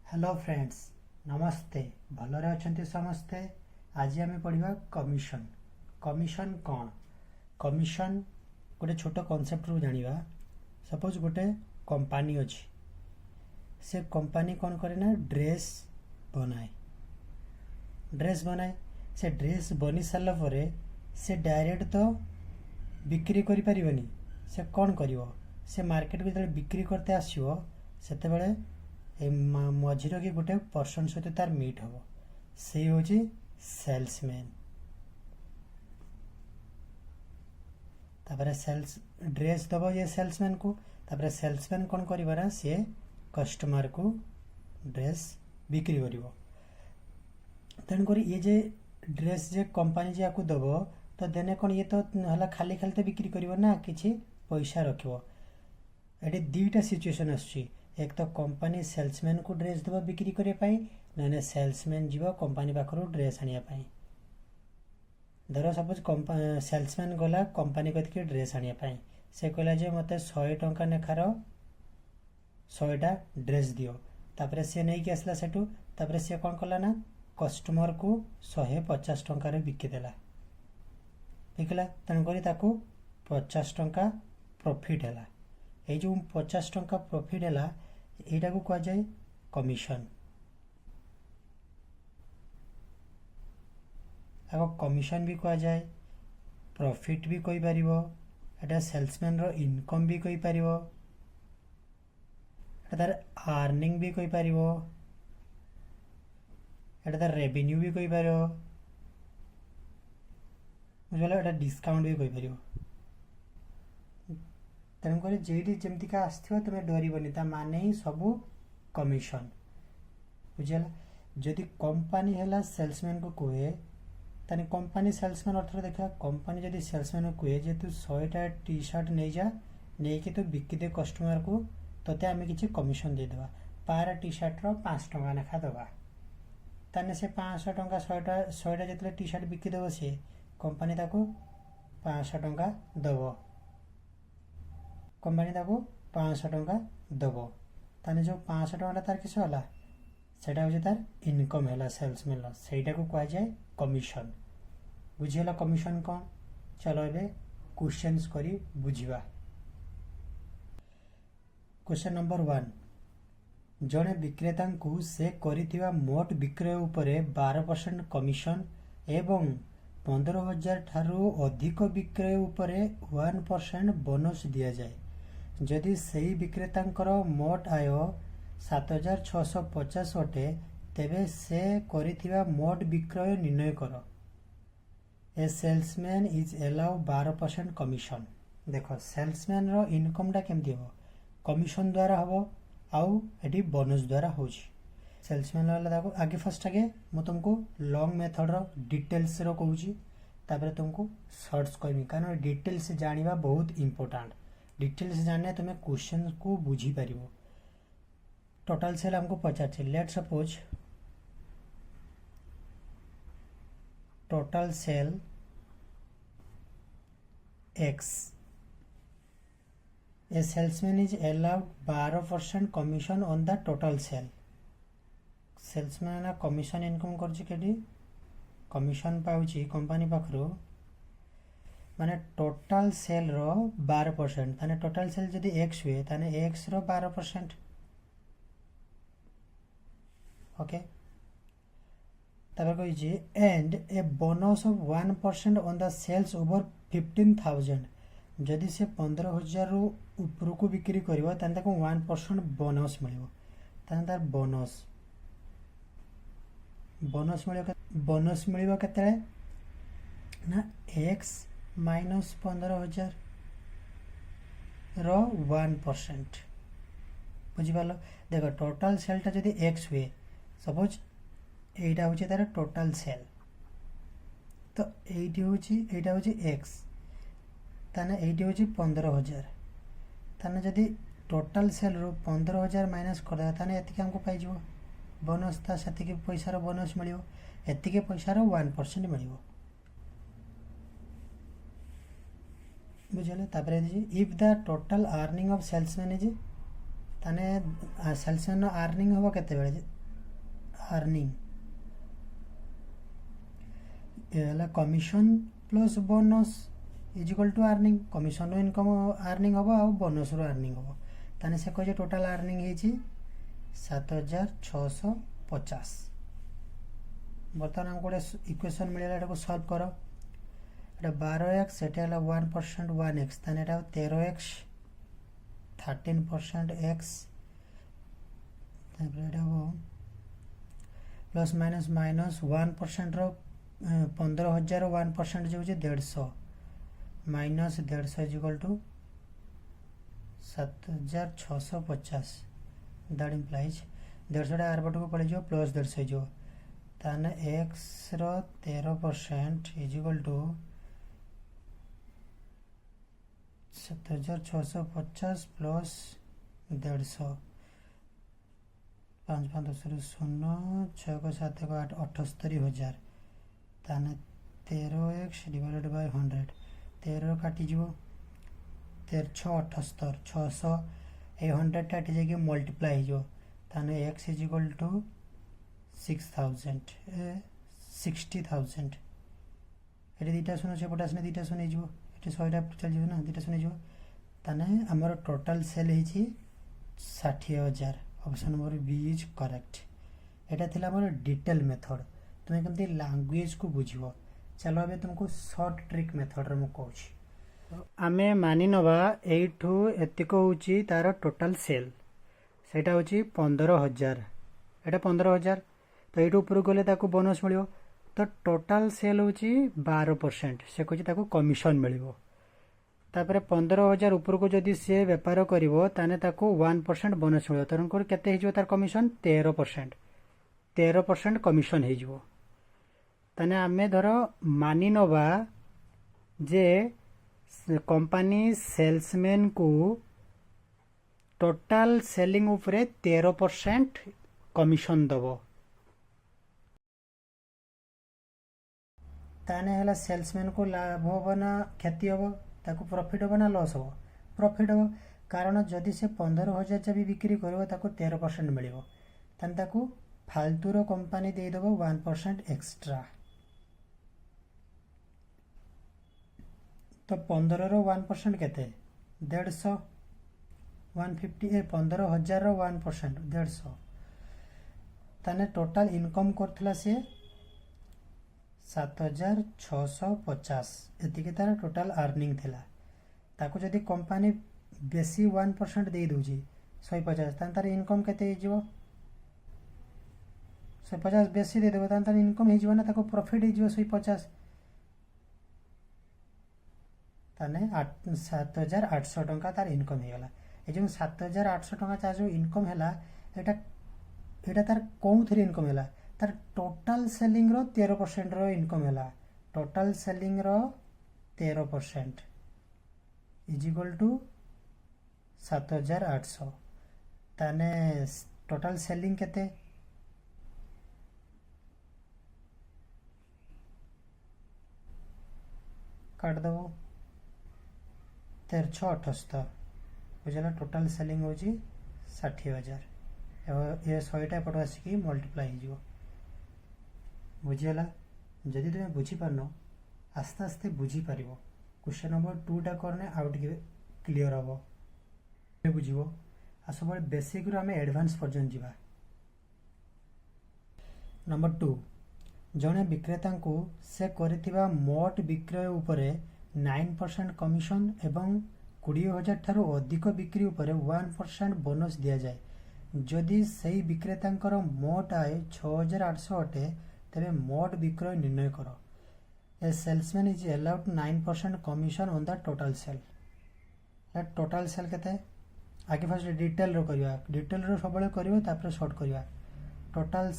Hello friends, नमस्ते। भलरे अछंती समस्ते। आज आम पढ़ा कमिशन। कमिशन कौन? कमिशन गोटे छोट कॉन्सेप्ट रू जानिबा। सपोज गोटे कंपनी अच्छी, से कंपनी कौन करे ना ड्रेस बनाए। से ड्रेस बनी सारा पर से डायरेक्ट तो बिक्री करि परिबनी। से कौन करिवो? से मार्केट को जो बिक्री करते आसियो सेतेबेले मझीर कि गोटे पर्सन सहित तार मीट हम से हूँ सेल्समैन। तापर सेल्स ड्रेस दब ये सेल्समैन को। तापर सेल्समैन कौन करिवो ना सी कस्टमर को ड्रेस बिक्री करिवो। तेणुक ये जे ड्रेस जे कंपनी जे आपको दब तो देने कौन ये तो खाली खाली तो बिक्री करिवो ना, किछि पैसा रखिवो। एटी दुईटा सिचुएशन आसुची। एक तो कंपनी सेल्समैन को ड्रेस देव बिक्री करने, ना सेल्समैन जीव कंपनी पाखर ड्रेस आने। धर सपोज सेल्समैन गला कंपनी कतिक ड्रेस आने, से कहला जे मत 100 टंका नेखार 100टा ड्रेस दियो। तापर सी नहीं कि आसला सेठू। तापर सी कौन कला ना कस्टमर को 150 टंकार बिकिदेला। बिकला तेणुक 50 टंका प्रॉफिट है। ये जो 50 टंका प्रॉफिट है यहाँ को कह जाए कमिशन। आगे कमिशन भी कह जाए, प्रॉफिट भी कही पारिबो, एटा सेल्समैन रो इनकम भी कही पारिबो, एटा तार अर्निंग भी कही पारिबो, एटा तार रेवेन्यू भी कही पारिबो, बुझला एटा डिस्काउंट भी कही पारिबो। तेणुक जेटी जमतीका आसथिबो तुम डरबनी, ता माने ही सबू कमिशन। बुझला जदि कंपनी है सेल्समैन को कहे ताने कंपनी सेल्समैन अर्थ देखा। कंपनी जदि सेल्समैन को कहे जे तू 100टा टी शर्ट नहीं जा, नहीं कि तू बिकी दे कस्टमर को, तोते आम कि कमिशन देदेवा। पर टी शर्ट रो 5 टंका लेखा दबा। ताने से 500 टंका 100टा जिते टी शर्ट बिकिदेव सी कंपनी ताको 500 टंका दब। कंपनी ताको 500 टंका दब। ताने जो 500 टंका तार किस होला सेटा हो तार इनकम है सेल्समैन, सेटा को कह जाए कमिशन। बुझीला कमिशन कौन? चलो ए क्वेश्चंस करी बुझिबा। क्वेश्चन नंबर 1, जड़े विक्रेता को से करिथिबा मोट विक्रय उपरे 12% कमिशन एवं 15,000 ठारू अधिक विक्रय उपरे 1% बोनस दिया जाए। जदि सही विक्रेतांकर मोट आय 7,650 अटे, तेबे से करिथिबा मोट विक्रय निर्णय कर। ए सेल्समैन इज एलाउ 12% कमिशन। देखो सेल्समैन रो इनकम टा केमती हो? कमिशन द्वारा हम आउ एटी बोनस द्वारा हो। सेल्समैन वाला देखो आगे फर्स्ट आगे मु तुमको लॉन्ग मेथड रो डिटेल्स रो कहूची, तापर तुमको शॉर्ट्स कहमी, कारण डिटेल्स जानिबा बहुत इंपोर्टेंट। डिटेल्स जानने तुम्हें क्वेश्चन को बुझी पारिबो। टोटल सेल हमको पचार, let suppose total sale X, a salesman is allowed 12% commission on the total sale। Salesman commission income कर कमिशन पाउची कंपनी पाखरु, माने टोटल सेल रो 12%। ताने टोटल सेल जदि X हुए ताने X रो 12%। ओके, तब कही and a bonus of 1% on the sales over 15,000। जदि से 15,000 ऊपर को बिक्री करिवो ताने ताको 1% बोनस मिलिवो। ताने तार बोनस मिलिवो केते ना X माइनस 15,000 रो 1%। बुझिपाल? देखो टोटल सेलटा जदि X हुए, सपोज एटा होची तार टोटल सेल, तो एटी होची X, ताने एटी होची 15,000। ताने जदि टोटल सेल रो 15,000 माइनस कर दे ताने एतिके हमको पाई जिवो बोनस। ता सेतिके पैसा रो बोनस मिलिवो, एतिके पैसा रो 1% मिलिवो। बुझले? तापर if the total earning of salesman is, ताने सेल्समैन अर्निंग हम केते बेले अर्निंग ये commission plus bonus is equal to earning commission income earning हम आ बोनस अर्निंग हम ताने से कहे टोटाल अर्निंग है 7650 बर्तमान हमको गोटे इक्वेशन मिलला एटा को सॉल्व करो एटा 12x एटा 1% 1x ताने एटा 13x 13% x तापर एटा हो प्लस माइनस माइनस 1% रो 15000 1% जो 150 minus 150 is equal to 7650 that implies 150 आर बट को पड़े जो प्लस 150 जो ताने x रो 13% इज इक्वल टू 7650 प्लस 150 5 5 10 0 6 को 7 को 8 78000 ताने 13x डिवाइडेड बाय 100 13 काटी जीवो 13 6 78 600 ए 100 काटी जाके मल्टीप्लाई हो ताने x इज इक्वल टू 6000 60000 एटी दीटा सुनो से पटास ने दीटा सुने जीवो एटी 100 टा चल जीवो ना दीटा सुने जीवो ताने हमर टोटल सेल हिची 60000 option number b is correct एटा थिला हमर डिटेल मेथड तुमे केमती लैंग्वेज को बुझिबो चलो अबे तुमको शॉर्ट ट्रिक मेथड रे मु कहूची आमे मानि नबा एठू एतिको होची तार टोटल सेल सेटा होची 15000 एटा 15000 तो एठू ऊपर गले ताको बोनस मिलियो तो टोटल सेल होची 12% से कहूची ताको कमिशन मिलियो तापरे 15000 ऊपर को जदी से व्यापार करिवो ताने ताको 1% बोनस मिलियो तरन को केते हिजो तार कमिशन 13% कमिशन हिजो ताने आमे धरो मानि नबा जे कंपनी सेल्समैन को टोटल सेलिंग उपरे 13% कमिशन दबो ताने हला सेल्समैन को लाभ हो ना क्षति हो ताको प्रॉफिट हो ना लॉस हो प्रॉफिट हो कारण जदि से 15000 जब बिक्री करिवो ताको 13% मिलिवो ताने ताको फालतू रो कंपनी दे देबो 1% एक्स्ट्रा तो 15 रो 1% केते 150 150 15000 रो 1% 150 ताने टोटल इनकम करथला से 7650 एतिके तार टोटल अर्निंग थिला ताको जदी कंपनी बेसी 1% दे दोजी 150 तान तार इनकम केते हिजो 150 बेसी दे देबो तान तार इनकम हिजो ना ताको प्रॉफिट हिजो 150 ताने 7800 टंका तार इनकम हेगला ए जो 7800 टंका तार जो इनकम हेला एटा तार कोन थरी इनकम हेला तार टोटल सेलिंग रो 13% रो इनकम हेला टोटल सेलिंग रो 13% इज इक्वल टू 7800 ताने टोटल सेलिंग केते काट दबो 1378 बुझला टोटल सेलिंग हो 60000 ये 100 टा पट आसिकी मल्टीप्लाई हो बुझीगला जदि तुम बुझी पारन आस्ते आस्ते बुझी पारिबो क्वेश्चन नंबर 2 टा करने आउट क्लियर हबो बुझिबो आ सब बेसिक रो हमें एडवांस पर्यंत जीवा नंबर 2 जने विक्रेता को से करथिबा मोट विक्रय उपरे 9% कमिशन एवं 20000 ठारो अधिक बिक्री उपरे 1% बोनस दिया जाए जदि सही विक्रेता मोट आय 6800 अटे तेरे मोट विक्रय निर्णय करो ए salesman is allowed 9% commission on the total sale total sale केते आगे फर्स्ट डिटेल रो करिया डिटेल रो सबले करिवो तापर शॉर्ट करिया टोटल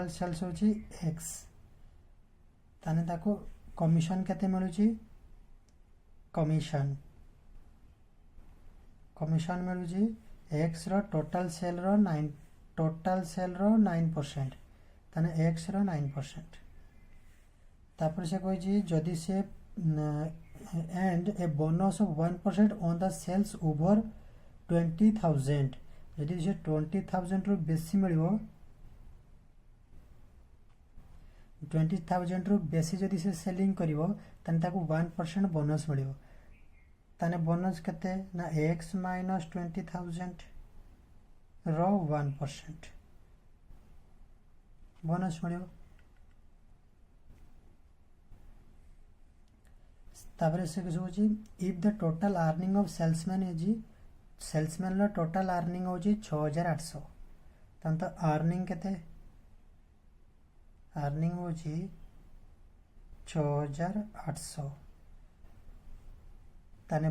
सेल्स होची x ताने ताको कमिशन केते मिलुची कमिशन मिलुची x रो टोटल सेल रो 9% ताने x रो 9% तापर से कोई जी जदि से and a bonus of 1% on the sales over 20000 जदि से 20,000 रु बेसी मिलिबो 20,000 रु बेसी जदि से सेलिंग करिवो तने ताकू 1% बोनस मिलिबो ताने बोनस केते ना x - 20,000 रो 1% बोनस मिलिबो तापर से किस होची if the total earning of salesman is salesman low total earning होची 6,800 तन तो अर्निंग केते अर्निंग होची 6,800 ताने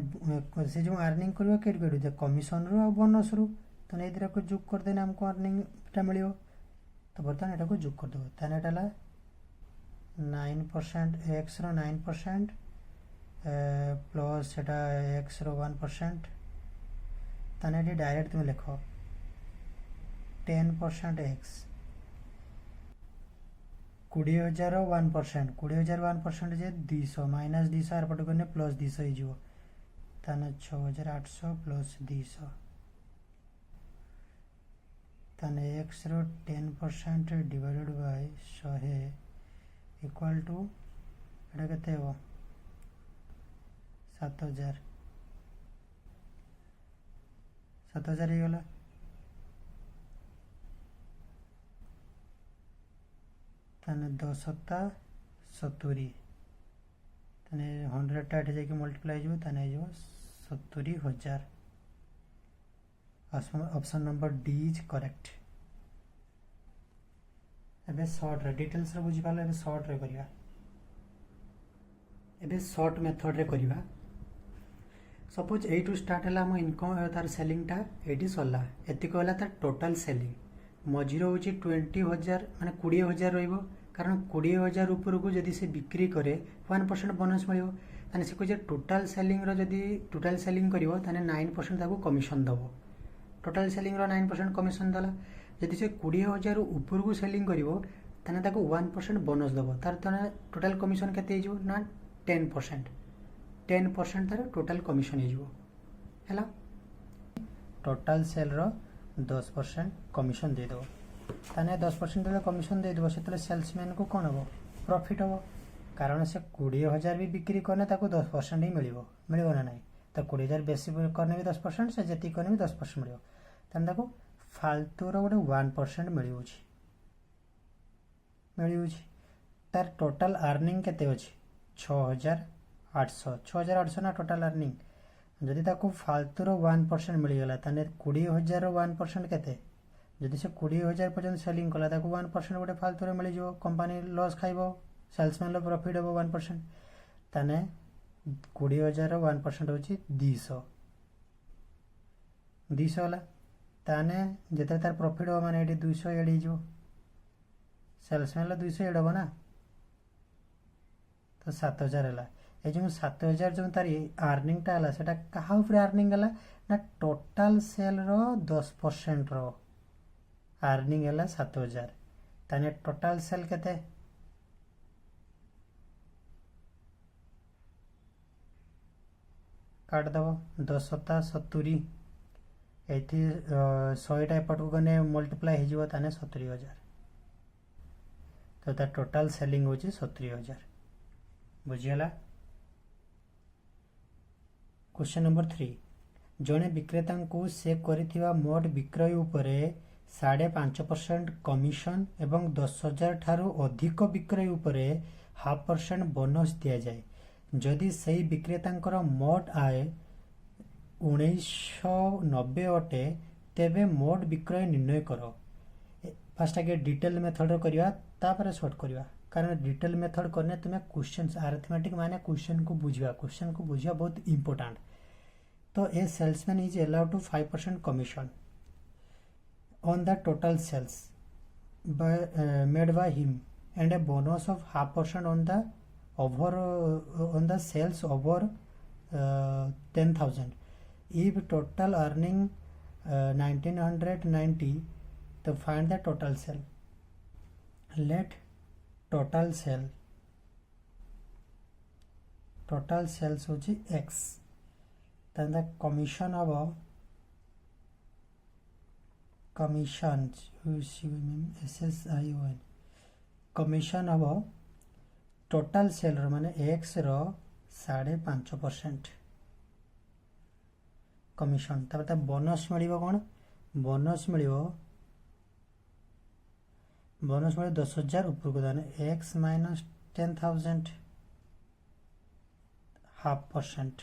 से जो अर्निंग करबो केड केड दे कमीशन रो बोनस रो तो नै दिरा को जोग कर देना हमको अर्निंग टा मिलियो तो बर्तन एटा को जोग कर दो ताने एटाला 9% x रो 9% प्लस एटा x रो 1% ताने एटी डायरेक्ट तुम लिखो 10% x 20,000 रो 1% 20,000 1% जे 200 माइनस 200 आर पट करने प्लस 200 ही जीवो ताने 6,800 प्लस 200 ताने x रो 10% डिवाइडेड बाय 100 इक्वल टू एटा केते हो 7,000 ही गला ताने 10 70 ताने 100 टा एठे जाके मल्टीप्लाई जीवो ताने जीवो 70,000 option number D is correct एबे शॉर्ट रे डिटेल्स रे बुझी पालो एबे शॉर्ट रे करिया एबे शॉर्ट मेथड रे करिवा सपोज 8 टू स्टार्ट हला हम इनकम तार सेलिंग टा 80 सरला एति कहला तार टोटल सेलिंग मजीरो होची 20,000 माने 20,000 रहइबो कारण 20,000 ऊपर को जदी से बिक्री करे 1% बोनस मिलियो ताने से कोजे टोटल सेलिंग रो जदी टोटल सेलिंग करिवो ताने 9% ताको कमीशन दबो टोटल सेलिंग रो 9% कमीशन दला जदी से 20,000 ऊपर को सेलिंग करिवो ताने ताको 1% बोनस दबो तार ताने टोटल कमीशन केते हिजो ना 10% तार टोटल कमीशन हिजो हैला टोटल सेल रो 10% कमीशन दे दो ताने 10% दे कमीशन दे दो सेतले सेल्समैन को कोन हो प्रॉफिट हो कारण से 20,000 भी बिक्री करने ताको 10% ही मिलिबो ना नहीं तो 20,000 बेसी करने भी 10% से जति करने भी 10% मिलिबो ताने ताको फालतू रो गोटे 1% मिलिउची तार टोटल अर्निंग केते अछि 6,800 ना टोटल अर्निंग जदि ताको फालतू रो 1% मिल गला ताने 20,000 रो 1% केते जदि से 20,000 पर्यंत सेलिंग कला ताको 1% गोटे फालतू रो मिल जो कंपनी लॉस खाइबो सेल्समैन लो प्रॉफिट हो 1% ताने 20,000 रो 1% होची 200 वाला ताने जते तार प्रॉफिट हो माने एडी 200 एडी जो सेल्समैन लो 200 एड हो ना तो 7,000 हला ए जो 7,000 जो तार अर्निंग टा हला सेटा कहा ऊपर अर्निंग हला ना टोटल सेल रो 10% रो अर्निंग हला 7,000 ताने टोटल सेल केते काट दबो 10 70 एथि 100 टा एपट को गने मल्टीप्लाई हे जीवो ताने 70,000 तो ता टोटल सेलिंग होची 70,000 बुझियला क्वेश्चन नंबर 3 जने विक्रेता को से करिथिबा मोट विक्रय उपरे 5.5% कमीशन एवं 10,000 ठारू अधिक विक्रय उपरे 0.5% बोनस दिया जाए जदि सही विक्रेता मोट आय 1990 अटे तेबे मोट विक्रय निर्णय करो फास्ट आगे डिटेल मेथड करिया तापर शॉर्ट करिया कारण डिटेल मेथड करने तुम्हें क्वेश्चंस अरिथमेटिक माने क्वेश्चन को बुझिया बहुत इंपोर्टेंट तो a salesman is allowed to 5% commission on the total sales made by him and a bonus of 0.5% on the sales over 10,000 if total earning 1,990 to find the total sale let total sales होची x then the commission of commission SSION commission हम total sale माने x रो 5.5% commission तापर bonus मिलिबो कोन bonus मिलिबो 10,000 ऊपर को दाने x minus 10,000 0.5%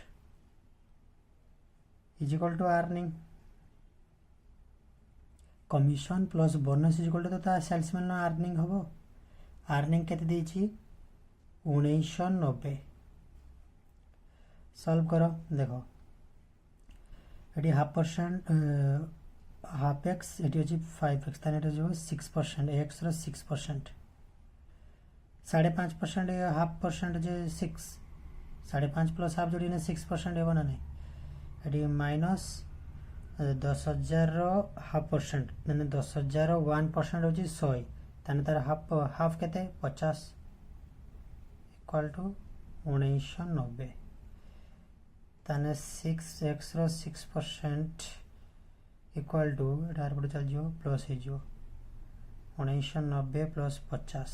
is equal to earning commission plus bonus is equal to तो सेल्समैन अर्निंग हम अर्निंग केते देछि 1990 सॉल्व करो देखो ये 0.5% हाफ एक्स ये हूँ 5x ताने जो 6% एक्स रो 6% 5.5% 0.5% जे 6 5.5 प्लस हाफ जोड़ी 6% हे बना नहीं ये माइनस 10,000 रो 0.5% मैंने 10,000 रो 1% होची 100 ताने तार हाफ केते 50 इक्वल टू 1990 ताने 6x रो 6% इक्वल टू एटार पड़े चल जियो प्लस हे जियो 1990 प्लस 50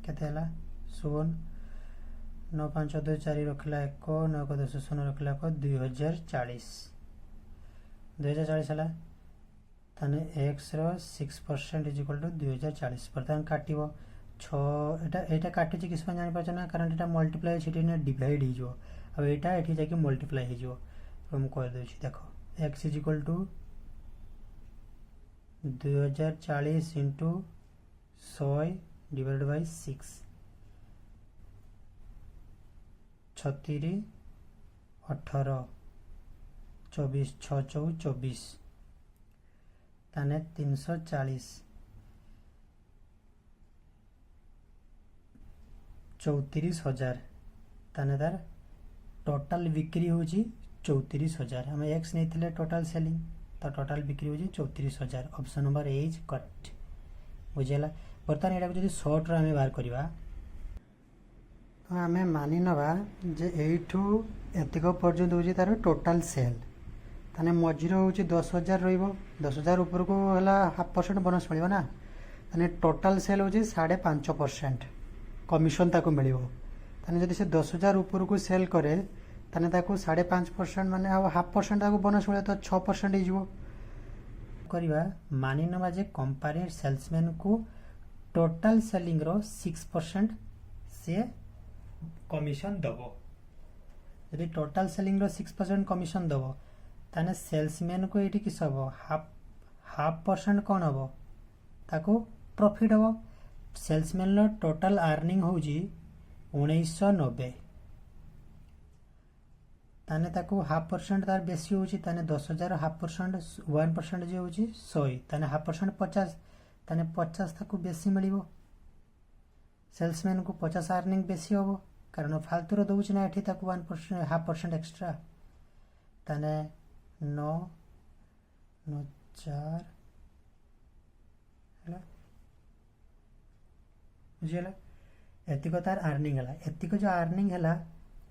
केते हला 16 9 5 2 4 रखला 1 9 को 10 0 रखला 1 2040 हला ताने x रो 6% इज इक्वल टू 2040 बर्तमान काटिबो 6 एटा काटि छि किस पे जानि परछ ना कारण एटा मल्टीप्लाई छिटी ने डिवाइड हे जो अब एटा एठी जाके मल्टीप्लाई हे जो हम कह दे छी देखो x is equal to 2040 into 100 divide by 6 36 18 24 6 24 ताने 340 34,000 ताने तार टोटल बिक्री होची 34,000 हमें एक्स नहीं थे टोटल सेलिंग तो टोटल बिक्री होची 34,000 option number A is correct बुझेला बर्तमान एटा जदी शॉर्ट रो हमें बाहर करबा तो हमें मानि नबा जे एठू एतिक पर्यंत होची तार टोटल सेल ताने मझिरो होची 10,000 रहइबो 10,000 ऊपर को हला 0.5% बोनस मिलिबो ना ताने टोटल सेल होची 5.5% कमिशन ताको मिलिबो ताने जदी से 10,000 ऊपर को सेल करे ताने ताको 5.5% माने 0.5% ताको बोनस मिले तो 6% ही जीवो करिवा मानि नबा जे कंपनी सेल्समैन को टोटल सेलिंग रो 6% से कमिशन दबो यदि टोटल सेलिंग रो 6% कमिशन दबो ताने सेल्समैन को एटी किस हबो हाफ परसेंट कोन हबो ताको प्रॉफिट हबो सेल्समैन रो टोटल अर्निंग होजी 1990 ताने ताको 0.5% तार बेसी होची ताने 10,000 0.5% 1% जे होची 100 ताने 0.5% 50 ताने 50 ताको बेसी मिलिबो सेल्समैन को 50 अर्निंग बेसी होबो कारण फालतू रो दउछ ना एठी ताको 1% 0.5% एक्स्ट्रा ताने 9 9 4 हला बुझिला एतिको तार अर्निंग हला एतिको जो अर्निंग हला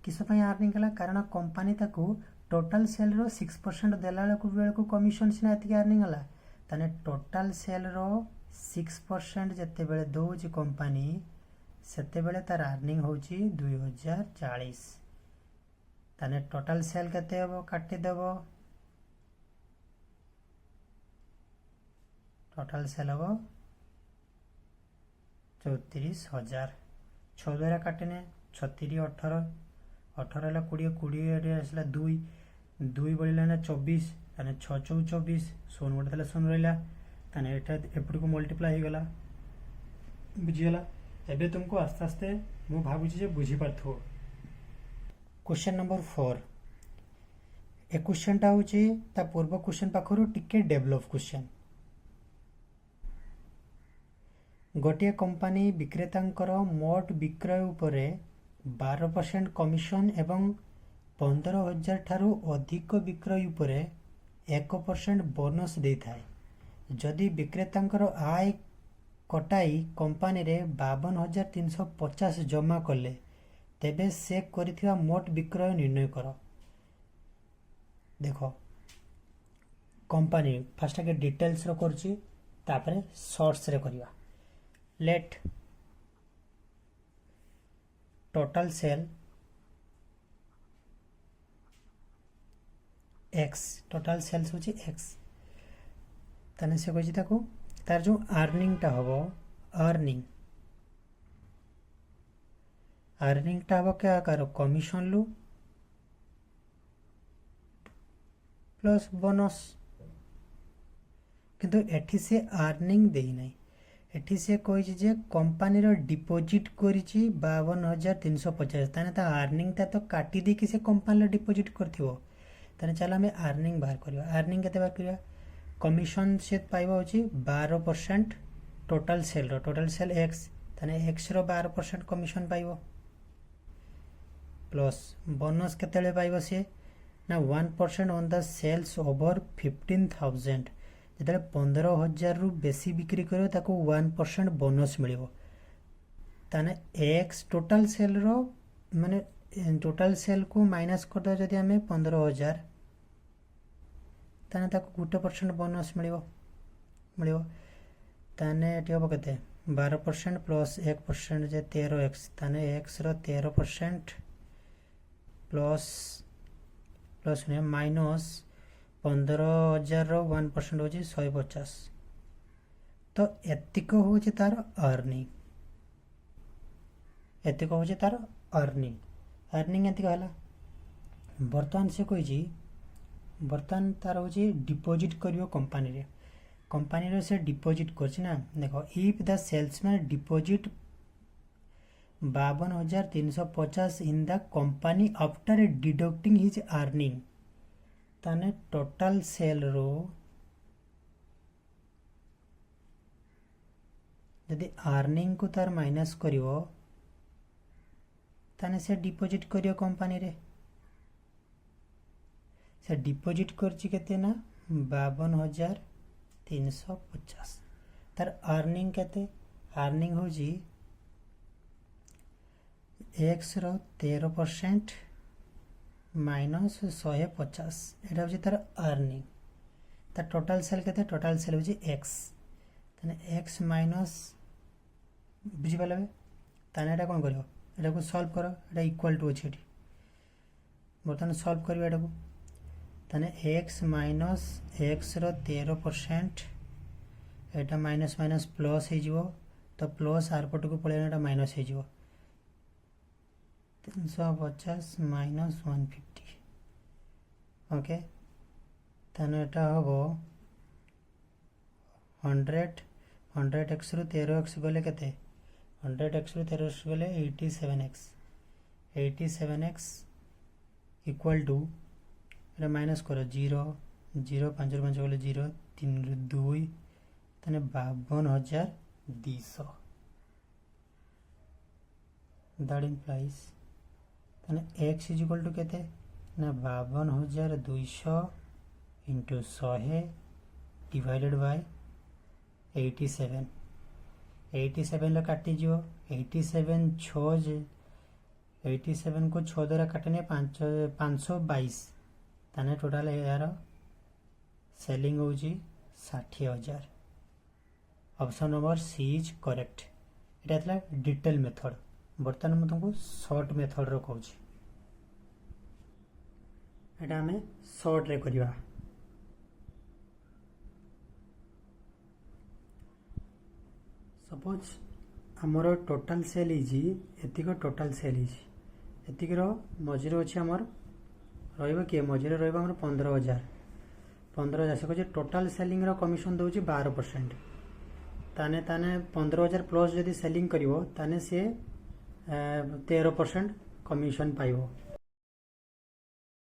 किस पई अर्निंग हला कारण कंपनी ताको टोटल सेल रो 6% देला बेल को कमिशन सिना एतिक अर्निंग हला ताने टोटल सेल रो 6% जते बेले दोची कंपनी सेते बेले तार अर्निंग होची 2040 ताने टोटल सेल केते हबो काटी देबो टोटल सेल हबो 34,000 6 द्वारा काटने 36 18 18 ला 20 20 आसला 2 2 बढ़िला ना 24 ताने 6 4 24 सोन गोटे तले सोन रहिला ताने एटा एपड़ को मल्टीप्लाई हो गला बुझियला एबे तुमको आस्ते आस्ते मु भाबुची जे बुझी पारथो क्वेश्चन नंबर 4 ए क्वेश्चन ता होची ता पूर्व क्वेश्चन पाखरु टिके डेवलप क्वेश्चन गोटे कंपनी विक्रेतांकर मोट विक्रय उपरे 12% कमिशन एवं 15,000 ठारू अधिक विक्रय उपरे 1% बोनस दे थाए जदि विक्रेतांकर आय कटाई कंपनी रे 52,350 जमा कले तेबे से करिथिबा मोट विक्रय निर्णय करो देखो कंपनी फास्ट आगे डिटेल्स रो करछि तापरे शॉर्ट्स रे करिया let total sale x total sales होछि एक्स तने से कहछि ताको तार जो अर्निंग टा हबो अर्निंग टा हबो क्या करो कमिशन लु प्लस बोनस किंतु एठी से अर्निंग देई नै एठी से कहछि जे कंपनी रो डिपॉजिट करिछि 52,350 ताने ता अर्निंग ता तो काटी दे कि से कंपनी रो डिपॉजिट करथिवो ताने चल हमें अर्निंग बाहर करिया अर्निंग केते बाहर करिया कमिशन से पाइबा होछि 12% टोटल सेल एक्स ताने एक्स रो 12% कमिशन पाइबो प्लस बोनस केतेले पाइबो से ना 1% ऑन द सेल्स ओवर 15,000 जेतले 15,000 रु बेसी बिक्री करियो ताको 1% बोनस मिलिबो ताने एक्स टोटल सेल रो माने टोटल सेल को माइनस कर दो जदि हमें 15,000 ताने ताको 1% बोनस मिलिबो ताने एटी हबो केते 12% प्लस 1% जे 13x ताने x रो 13% प्लस ने माइनस 15,000 रो 1% होची 150 तो एतिक होची तार अर्निंग अर्निंग एतिक हला वर्तमान से कहछि वर्तमान तार होची डिपॉजिट करियो कंपनी रे से डिपॉजिट करछि ना देखो if the salesman deposit 52,350 in the company after deducting his earning ताने टोटल सेल रो यदि अर्निंग को तार माइनस करिवो ताने से डिपॉजिट करियो कंपनी रे से डिपॉजिट करछि केते ना 52,350 तार अर्निंग केते अर्निंग होजी एक्स रो 13% माइनस 150 एटा होजी तार अर्निंग तार टोटल सेल केते टोटल सेल होजी एक्स ताने एक्स माइनस बुझी पाले ताने एटा कोन करियो एटा को सॉल्व करो एटा इक्वल टू अछि बर्तमान सॉल्व करियो एटा को ताने x माइनस x रो 13% एटा माइनस माइनस प्लस हे जिवो तो प्लस आर पट को पळे एटा माइनस हे जिवो 350 माइनस 150 ओके ताने एटा होबो 100x रो 13x गले केते 100x रो 13x गले 87x equal to Etah minus करो 0 0 5 रो 5 गले 0 3 रो 2 तने 52,200 दैट इंप्लाइज तने x इज इक्वल टू केते ना 52,200 इंटू 100 डिवाइडेड बाय 87 लो काटी जो 87 को 6 द्वारा काटने 522 ताने टोटल यार सेलिंग होजी 60,000 option number C is correct एटा थला डिटेल मेथड बर्तमान मैं तुमको शॉर्ट मेथड रो कहूची एटा हमें शॉर्ट रे करिवा सपोज हमर टोटल सेल इजी एतिको टोटल सेल इजी एतिकरो मझिरो अछि हमर रहइबो के मझिरो रहइबो हमर 15,000 से कहै टोटल सेलिंग रो कमिशन दोची 12% ताने 15,000 प्लस जदि सेलिंग करिवो ताने से 13% कमिशन पाइबो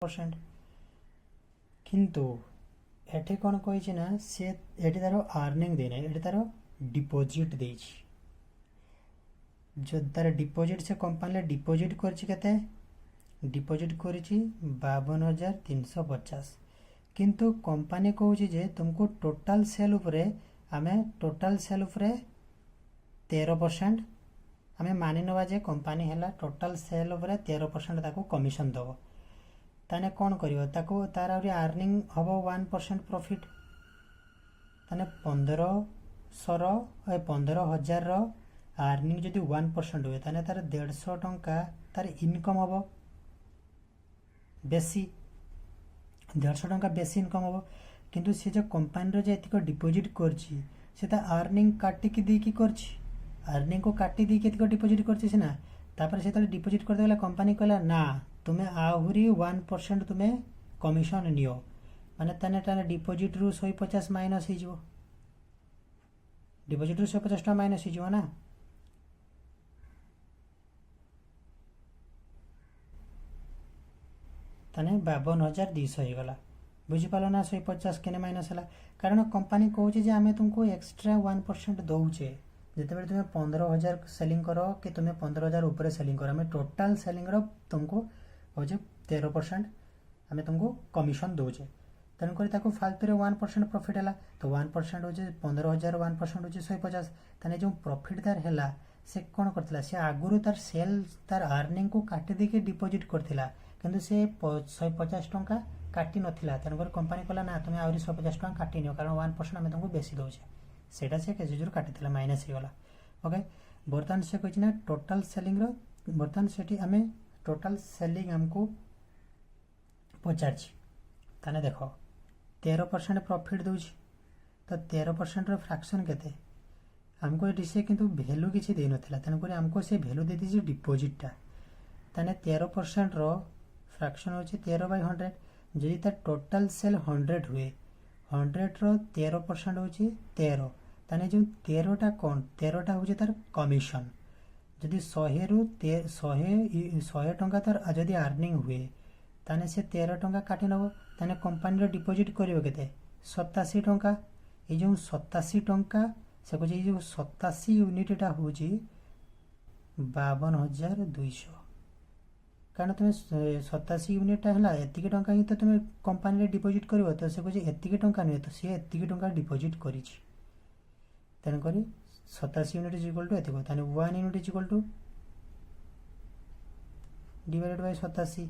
परसेंट किंतु एठे कोन कहै छै ना से एठे तारो अर्निंग देने एठे तारो डिपॉजिट देई छी जो तार डिपॉजिट से कंपनी डिपॉजिट करछि केते डिपॉजिट करछि 52,350 किंतु कंपनी कहूछि जे तुमको टोटल सेल उपरे हमें टोटल सेल उपरे 13% हमें मानि नवा जे कंपनी हैला टोटल सेल उपरे 13% ताको कमिशन दबो ताने कौन करियो ताको तार आउरी अर्निंग हबो 1% प्रॉफिट ताने 15,000 अर्निंग जदि 1% हुए ताने तार 150 टंका तार इनकम हबो बेसी 150 टंका बेसी इनकम हबो किंतु से जो कंपनी रो जे एतिक डिपॉजिट करछि सेटा अर्निंग काटी की दी की करछि अर्निंग को काटी दी के एतिक डिपॉजिट करछि सिना तापर से डिपॉजिट कर देला कंपनी कहला ना तुम्हें आहुरी 1% तुम्हें कमिशन नियो माने ताने ताने डिपॉजिट रु 150 माइनस ही जो डिपॉजिट रु 150 टका माइनस ही जो ना ताने 52,200 हो गला बुझिपाल ना 150 केने माइनस है कारण कंपनी कहूँ आम तुमको एक्सट्रा 1% दौचे जिते तुम्हें 15,000 सेलिंग कर कि तुम्हें 15,000 ऊपर सेलिंग कर आम टोटाल सेलिंग तुमको हो 13% आम तुमको कमिशन दौचे तेणुक फालतू 1% प्रॉफिट है तो 1% हो 15,000 1% हो 150 ताने जो प्रॉफिट तार है से कौन करथिला से आगुरु तार सेल तार अर्निंग को काटी देके डिपॉजिट करथिला किंतु से 150 टंका काटी नथिला तेणुक कंपनी कहला ना तुम्हें आहरी 150 टंका काटी नियो कारण 1% आम तुमको बेसी दौचे सेटा से केजीजर काटी माइनस हो गला ओके बर्तमान से कही ना टोटाल सेलिंग बर्तमान से आम टोटाल सेलिंग आमको पचार ताने देख 13% प्रॉफिट दूची तो 13% फ्रैक्शन केते हमको ये से किंतु वैल्यू किसी दे नथिला तेणुक हमको से वैल्यू दे दीजिए डिपॉजिटा ताने 13% रो फ्रैक्शन हो 13/100 जदि तार टोटाल सेल 100 हुए 100 रो 13% हो 13 ताने जो 13टा कौन 13टा हो तार कमिशन जदि 100 रु 100 टंका तार जदि अर्निंग हुए ताने से 13 टंका काटी नब ताने कंपनी डिपॉजिट करियो केते 87 टंका ये जो 87 टंका से कह जो 87 यूनिटा हूँ 52,200 कारण तुम्हें 87 यूनिटा है एतिक टंका ही तो तुम्हें कंपनी डिपॉजिट कर तो से कहे एतिक टंका नुहे तो सी एतिक टंका डिपॉजिट कर तेणुक 87 यूनिट इज इक्वल टू एतिक 1 unit is equal to divided by 87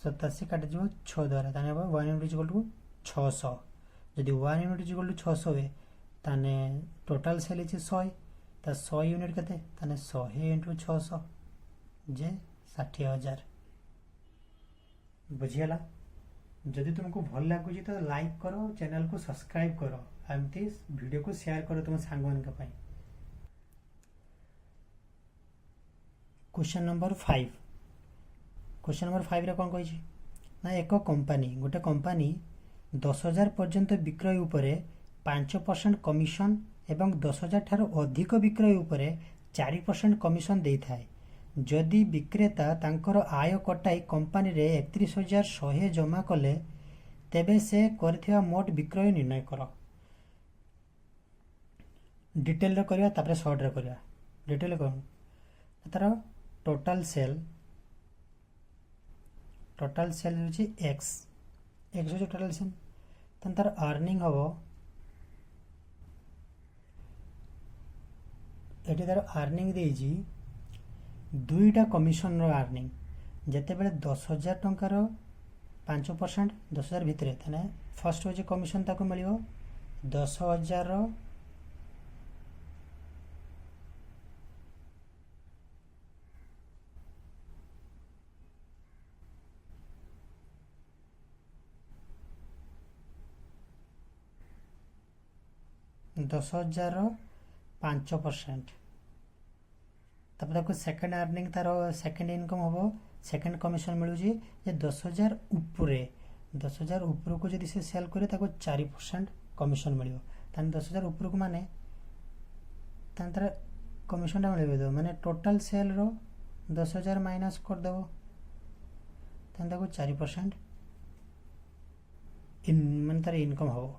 87 काटी जो 6 द्वारा 1 यूनिट इज इक्वल टू 600 जदि 1 यूनिट इज इक्वल टू 600 हुए ताने टोटाल सेल 100 तो 100 यूनिट केते 100 इंटू 600 जे 60,000 बुझीगला जदि तुमको भल लगुच तो लाइक करो चैनल को सब्सक्राइब करो एमती वीडियो को शेयर करो तुम सांग मान क्वेश्चन नंबर 5 क्वेश्चन नंबर 5 रे कौन कही ना एक कंपनी गोटे कंपनी 10,000 पर्यंत विक्रय उपरे 5% कमिशन एवं 10,000 ठार अधिक विक्रय उपरे 4% कमिशन दे थाए जदि विक्रेता तांकर आय कटाई कंपनी रे 31,100 जमा कले तेबे से करथिया मोट विक्रय निर्णय कर डिटेल रे करिया तापरे शॉर्ट रे करिया डिटेल कर तार टोटल सेल होची x होची टोटल सेल तन तार अर्निंग हबो एटी तार अर्निंग देजी दुईटा कमिशन रो अर्निंग जेते बेले 10,000 टंकार 5% 10,000 भितरे ताने फर्स्ट होची कमिशन ताको मिलियो 10,000 रो 5% सेकेंड अर्निंग तार सेकेंड इनकम हम सेकेंड कमिशन मिलूँ जे 10,000 उपरे 10,000 ऊपर को जब से सेल करे 4% कमिशन मिल 10,000 ऊपर को माने तार कमिशन मिल माने टोटाल सेल रो 10,000 माइनस करदेव ताको 4% मान तार इनकम हम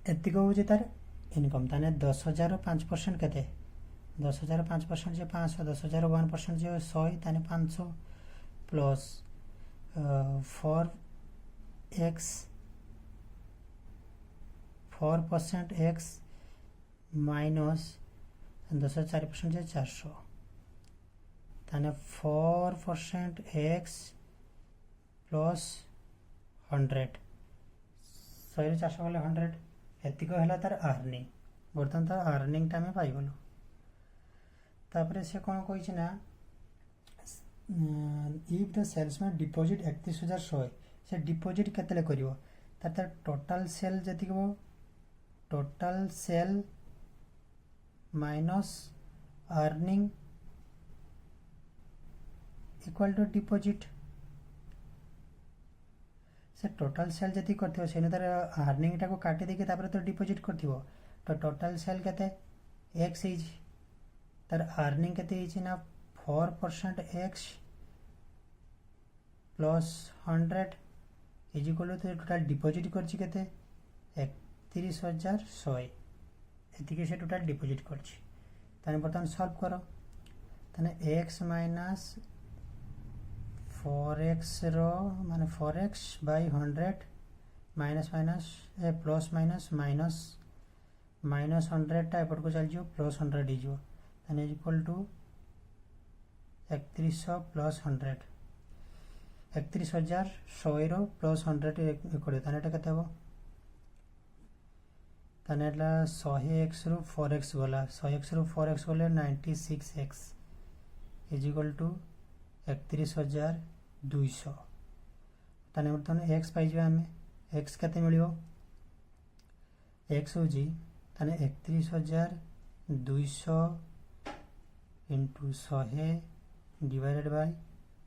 एतिक हूँ तार इनकम ताने 10,000 5% केते 10,000 5% जो 500 10,000 1% जो 100 ताने 500 प्लस 4% x माइनस 10,000 4% जो 400 ताने 4% x प्लस 100 100 400 गले 100 एतिक है तार अर्निंग बर्तमान तार अर्निंगटा आम पाइगलु तापर से कौन कही ना इफ द सेल्समैन डिपोजिट 31,100 से डिपोजिट केते करिवो तार टोटल सेल जति को total sale minus earning equal to deposit से टोटल सेल जति करथिवो सेने तार अर्निंग टा को काटी देके तापर तो डिपोजिट करथिवो तो टोटल सेल केते x इज तार अर्निंग केते इज ना 4% x plus 100 is equal to total deposit करछि केते 31,100 एतिके से टोटल डिपोजिट करछि ताने बर्तमान सॉल्व करो ताने x माइनस 4x रो माने 4x by 100 minus minus plus minus minus minus 100 टा एपट को चल जियो प्लस 100 डी जियो ताने इक्वल टू 3100 प्लस 100 31,100 रो प्लस 100 इक्वल ताने एटा केते हो ताने एटा 100x रो 4x गला 100x रो 4x गले 96x इज इक्वल टू 31,200 ताने बर्तमान x पाइबे आमे x केते मिलियो x होजी ताने 31,200 इंटू 100 डिवाइडेड बाय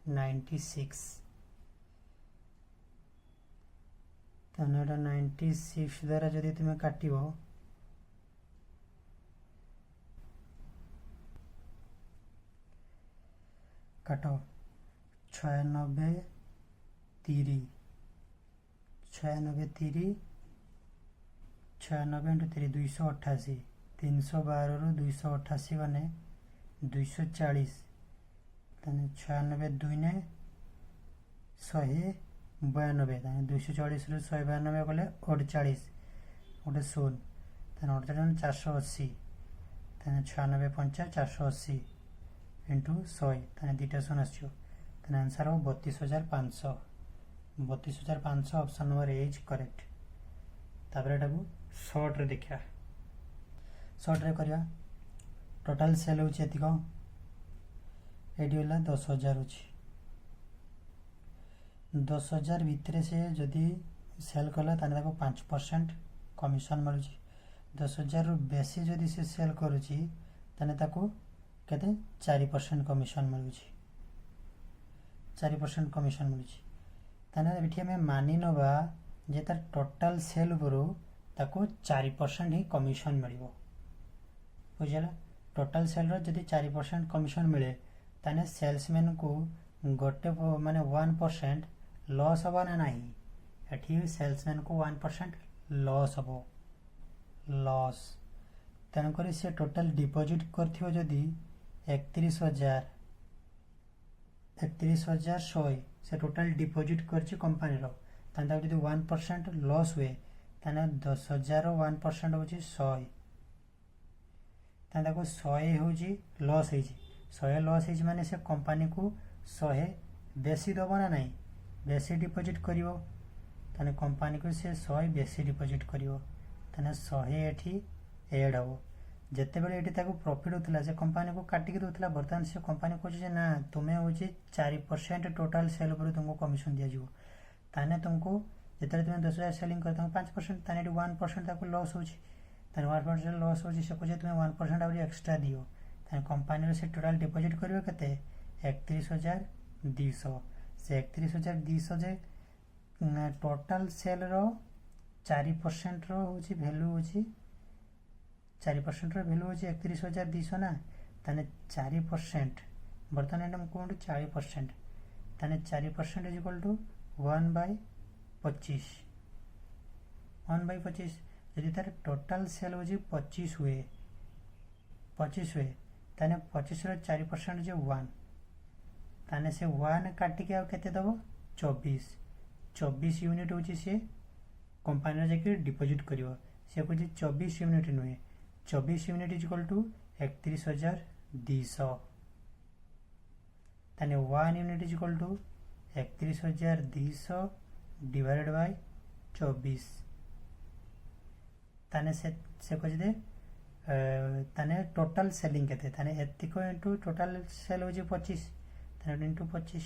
96 ताने 96 द्वारा जदि तुम काटिबो काटो 96 3 96 3 96 इंटू 3 288 312 रू 288 बने 240 ताने 96 2 ने 192 ताने 240 रू 192 गले 48 गोटे 0 ताने 48 480 ताने 96 5 480 इंटू 100 ताने दुटा 0 आसो ताने आंसर हो 32,500 32,500 option number A is correct तापर एटा को शॉर्ट रे देखा शॉर्ट रे करिया टोटल सेल होची एतिक एडी होला 10,000 होची 10,000 भितरे से जदि सेल कला ताने ताको 5% कमिशन मिलुची 10,000 रु बेसी जदि से सेल करूची ताने ताको केते 4% कमिशन मिलुची 4% कमिशन मिलुची ताने एठी हमें मानि नबा जे तार टोटल सेल उपरो ताको 4% ही कमिशन मिलिबो बुझला टोटल सेल रो जदि 4% कमिशन मिले ताने सेल्समैन को गोटे माने 1% लॉस हबा ना नाही एठी सेल्समैन को 1% लॉस हबो लॉस तन करी से टोटल डिपॉजिट करथियो जदि 31,100 से टोटल डिपॉजिट करछि कंपनी रो तान जदि 1% लॉस हुए ताने 10,000 1% होछि 100 तान ताको 100 होछि लॉस हेछि 100 लॉस हेछि माने से कंपनी को 100 बेसी दबो ना नाही बेसी डिपॉजिट करिवो ताने कंपनी को से 100 बेसी डिपॉजिट करिवो ताने 100 एठी ऐड हो जेते बेले एठी ताको प्रॉफिट होतला से कंपनी को काटी के दोतला बर्तमान से कंपनी को जे ना तुमे होची 4% टोटल सेल पर तुमको कमिशन दिया जिवो ताने तुमको जेते तुमे 10,000 सेलिंग करता 5% ताने 1% ताको लॉस होची ताने 1% लॉस होची से को जे तुमे 1% आउरी एक्स्ट्रा दियो ताने कंपनी रे से टोटल डिपॉजिट करिवो केते 31,200 से 31,200 जे टोटल सेल रो 4% रो होची वैल्यू होची 4% रो वैल्यू होची 31,200 ना ताने 4% बर्तमान एंडम कोड 40% ताने 4% इज इक्वल टू 1/25 1/25 यदि तार टोटल सेल होची 25 हुए ताने 25 रो 4% जे 1 ताने से 1 काटी के आ केते दबो 24 यूनिट होची से कंपनी रे जेके डिपॉजिट करिवो से को 24 यूनिट नुए 24 यूनिट इज इक्वल टू 31,200 ताने 1 unit is equal to 31,200 divided by 24 ताने से कुछ दे ताने टोटल सेलिंग केते ताने एतिको इनटू टोटल सेल हो 25 ताने इनटू 25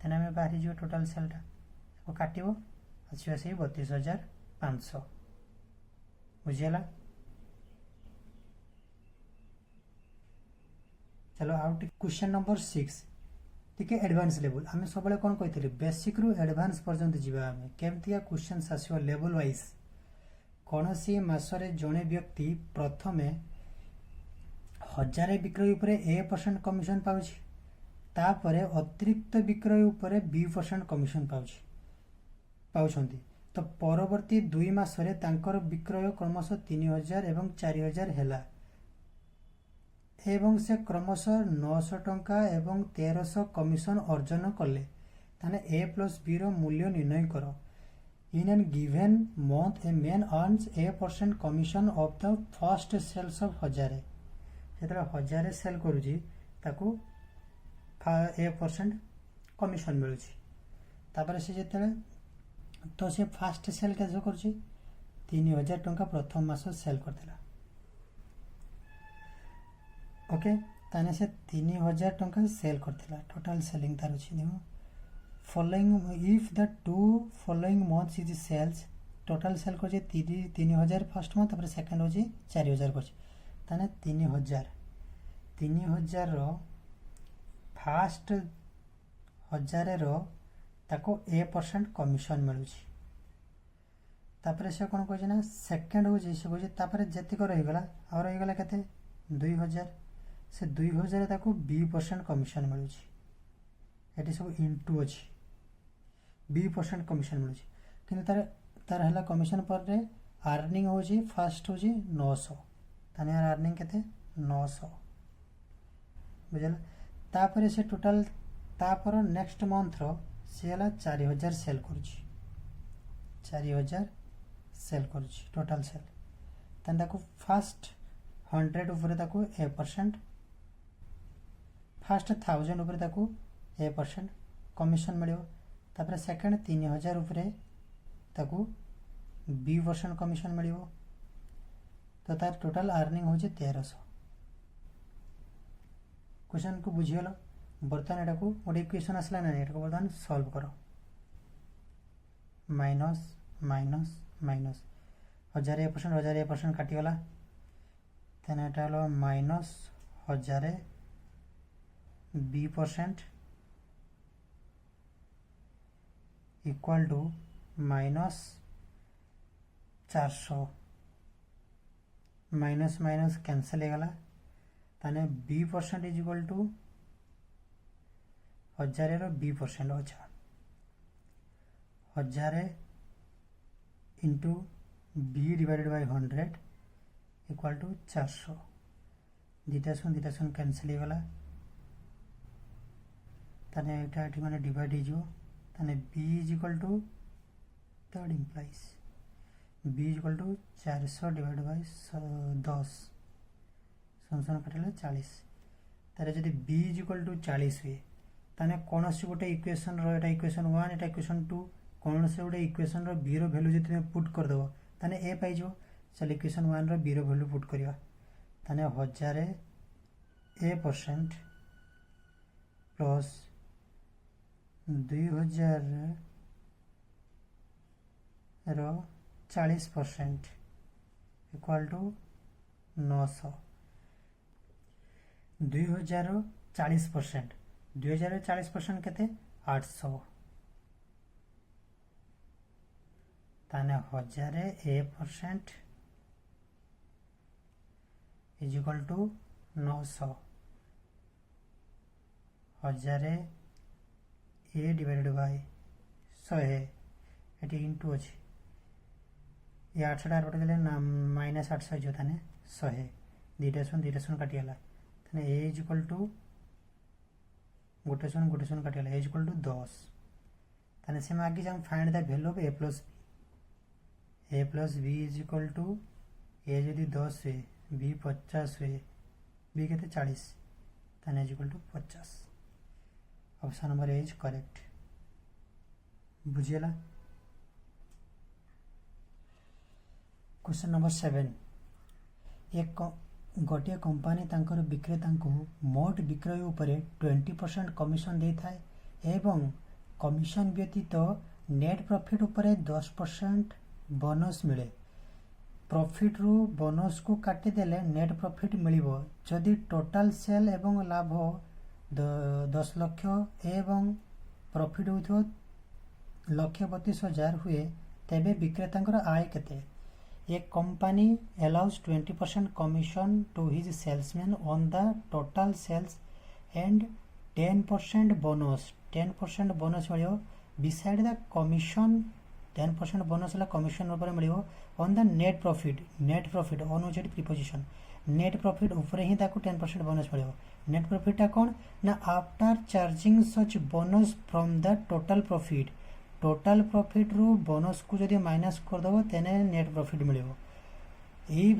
ताने हमें बाहरी जो टोटल सेलटा को काटिबो आसी से 32,500 बुझियला। चलो आउ क्वेश्चन नंबर 6 टिके एडवांस लेवल आम सब कौन कही बेसिक रु एडवांस पर्यंत जीवा आम केमतिया क्वेश्चन आसो लेवल वाइज कौन सी मासरे जड़े व्यक्ति प्रथमे 1000 विक्रय उपर A% कमिशन पाउछि तापरे अतिरिक्त विक्रय उपर B% कमिशन पाउछंती तो परवर्ती 2 मासरे तांकर विक्रय क्रमशः 3000 एवं 4000 हेला एवं से क्रमशः 900 टंका एवं 1300 कमिशन अर्जन कले ताने A प्लस B रो मूल्य निर्णय करो। In an given month, a man earns A% commission of the first sales of 1000 जेतरा 1000 cell करूची ताकू A% कमिशन मिलुची तापर से जेतले तो से फास्ट सेल कैसे करूची 3000 टंका प्रथम मास सेल करथिला ओके ताने से 3000 टंका सेल करथिला टोटल सेलिंग तार अछि देखो following if the 2 following months is sales total sell को 3000 फर्स्ट मंथ तापर सेकंड हो 4000 को ताने 3000 रो फर्स्ट 1000 रो ताको A% कमिशन मिलुची तापर से कोन कहै ना सेकंड हो से कहै तापर जति को रहि गला और रहि गला कते 2000 से 2000 ताको B% कमिशन मिलुची एटी सब इनटू अछि B% कमिशन मिलुची किंतु तार हला कमिशन पर रे अर्निंग हो जी फर्स्ट हो जी 900 ताने अर्निंग केते 900 बुझला तापर से टोटल तापर नेक्स्ट मंथ रो से हला 4000 सेल करूची 4000 सेल करूची टोटल सेल ताने ताको फर्स्ट 100 ऊपर ताको A% फर्स्ट 1000 ऊपर ताको A% कमिशन मिलियो तापर सेकंड 3000 ऊपर ताको B% कमिशन मिलियो तो तार टोटल अर्निंग हो 1300 क्वेश्चन को बुझियलो बर्तन एटा को गोटे इक्वेशन आसला ना एटा को बर्तन सॉल्व करो माइनस माइनस माइनस 1000 A% काटी गला तने एटा हलो minus 1000 B% equal to minus 400 minus minus cancel हो गला ताने B% इज इक्वल टू 1000 रो B% अच्छा 1000 into B divided by 100 equal to 400 दीटा सुन कैंसल हो गला ताने एटा एठी माने डिवाइड हो ताने B is equal to third implies B is equal to 400 divide by 10 सुन कटले 40 तारे जदि B इज इक्वल टू 40 हुए ताने कौन से गोटे इक्वेशन रो एटा इक्वेशन 1 एटा इक्वेशन 2 कौन से गोटे इक्वेशन रो B रो वैल्यू जदि तुम पुट कर दबो ताने A पाइ जो चल इक्वेशन 1 रो B रो वैल्यू पुट करिवा ताने 1000 A% प्लस 2000 रो 40% इक्वल टू 900 2000 रो 40% 2000 रो 40% केते 800 ताने 1000 A% is equal to 900 1000 A divided by 100 एटी इंटू अछि ये 800 टार बटे देले ना माइनस 800 जो थाने 100 दीटा सुन काटी गला थाने A इज इक्वल टू गोटे सुन काटी गला A इज इक्वल टू 10 थाने से आगे जम find the value of A plus B is equal to A जदी 10 हुए B 50 हुए B केते 40 थाने is equal to 50 option number A is correct बुझीगला क्वेश्चन नंबर 7 एक गोटे कंपनी तांकर विक्रेता को मोट विक्रय उपरे 20% कमिशन दे थाए एवं कमिशन व्यतीत नेट प्रॉफिट उपरे 10% बोनस मिले प्रॉफिट रु बोनस को काटी देले नेट प्रॉफिट मिलिबो जदि टोटल सेल एवं लाभ 10 लाख एवं प्रॉफिट होथो 1,32,000 हुए तेबे विक्रेता आय केते A company allows 20% commission to his salesman on the total sales and 10% bonus. 10% bonus मिलियो beside the commission 10% bonus La commission ऊपर मिलियो on the net profit. Net profit on उजेड preposition. Net profit ऊपर ही ताको 10% bonus मिलियो. Net profit टा कौन ना after charging such bonus from the total profit. Total profit रु बोनस को जदि माइनस कर दबो तेने नेट प्रॉफिट मिलिबो if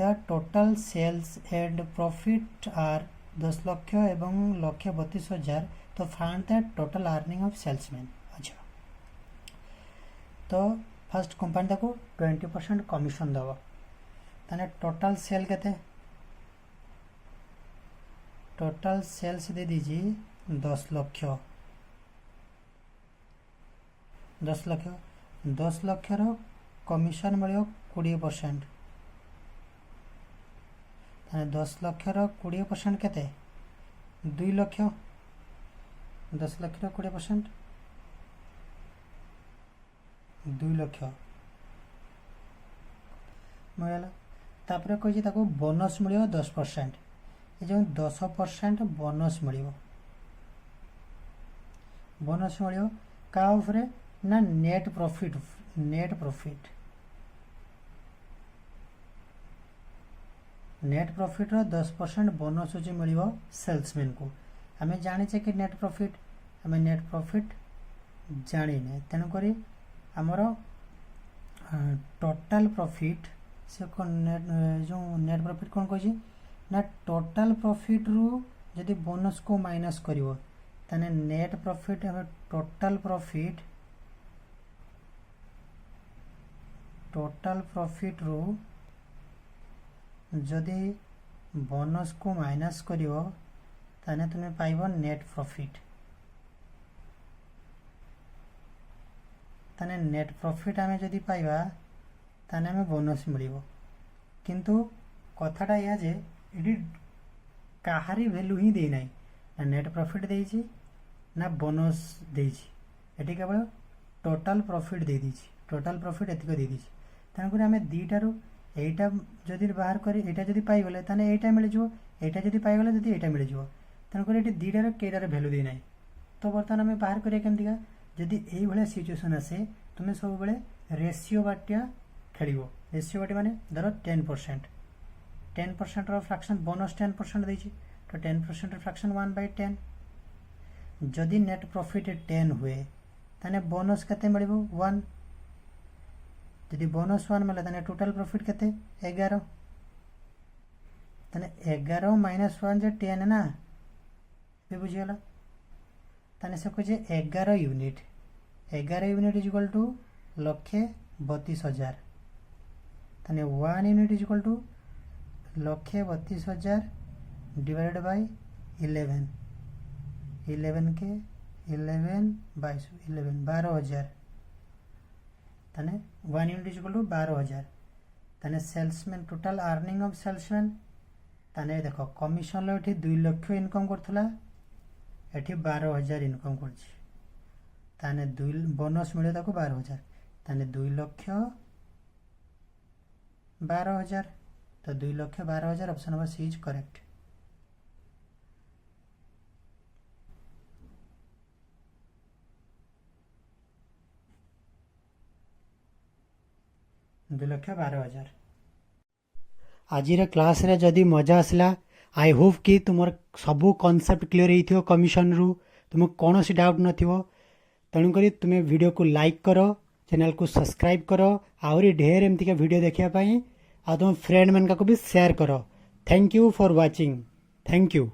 the total sales and profit are 10 lakh एवं 1,32,000 to find the total earning of salesman अच्छा तो फर्स्ट कंपनी ताको 20% कमिशन दबो तने टोटल सेल केते टोटल सेल्स दे दीजिए 10 लाख 10 लाख कमिशन मिलियो 20% 10 लाख 20% केते 2 लाख 10 लाख 20% 2 लाख मिलला तापर कहि ताको बोनस मिलियो 10% ए जो 10% बोनस मिलियो का ऊपर ना नेट प्रॉफिट नेट प्रॉफिट रो 10% बोनस जो मिलियो सेल्समैन को हमें जानिचे कि नेट प्रॉफिट जानी ने तेन करी हमर टोटल प्रॉफिट से जो नेट प्रॉफिट कौन कहि ना टोटल प्रॉफिट रु यदि बोनस को माइनस करिवो तने नेट प्रॉफिट हमें टोटल प्रॉफिट रू जदि बोनस को माइनस करिवो ताने तुम्हें पाइबो नेट प्रॉफिट ताने नेट प्रॉफिट हमें जदि पाइबा ताने हमें बोनस मिलिबो किंतु कथाटा या जे इडी काहारी वैल्यू ही दे नाही ना नेट प्रॉफिट देइछि ना बोनस देइछि एटी केवल टोटल प्रॉफिट दे दीछि टोटल प्रॉफिट एतिक दे दीछि तेणुक आम दुईटार एटा जदि बाहर कर एटा जदि पाइगले ताने एटा मिल जो एटा जदि पाइगले जदि एटा मिल जो तेणुक ये दुईटार केटार भैल्यू दे ना तो बर्तमान आम बाहर करिया केमतिका जदि एई भलिया सिचुएशन आसे तुमे सब बेले रेशियो बाटिया खेलिबो रेशियो बाटी माने धर 10% रो फ्रैक्शन बोनस 10% देछि तो 10% रो फ्रैक्शन 1/10 जदि नेट प्रॉफिट 10 हुए ताने बोनस केते मिलिबो 1 यदि बोनस 1 मिले ताने टोटल प्रॉफिट केते 11 ताने 11 माइनस 1 जे 10 ना ये बुझियला ताने से कहे 11 यूनिट इज इक्वल टू 1,32,000 ताने 1 unit is equal to 1,32,000 divided by 11 के 12,000 ताने 1 यूनिट इज इक्वल टू 12,000 ताने salesman total earning of salesman ताने देखो कमिशन लो एठी 2 लाख इनकम करथला एठी 12,000 इनकम करछि ताने 2 बोनस मिले ताको 12,000 ताने 2 लाख 12,000 तो 2 lakh 12,000 option number C is correct आज क्लास रे जदि मजा आसला आई होप कि तुम सबू कॉन्सेप्ट क्लियर हो कमिशन रु तुम कौन सी डाउट नथिबो तेणुक तुम्हें वीडियो को लाइक करो चैनल को सब्सक्राइब करो आहरी ढेर एमती का वीडियो देखिया पाई आ तुम फ्रेंड मन का को भी शेयर करो thank you for watching thank you.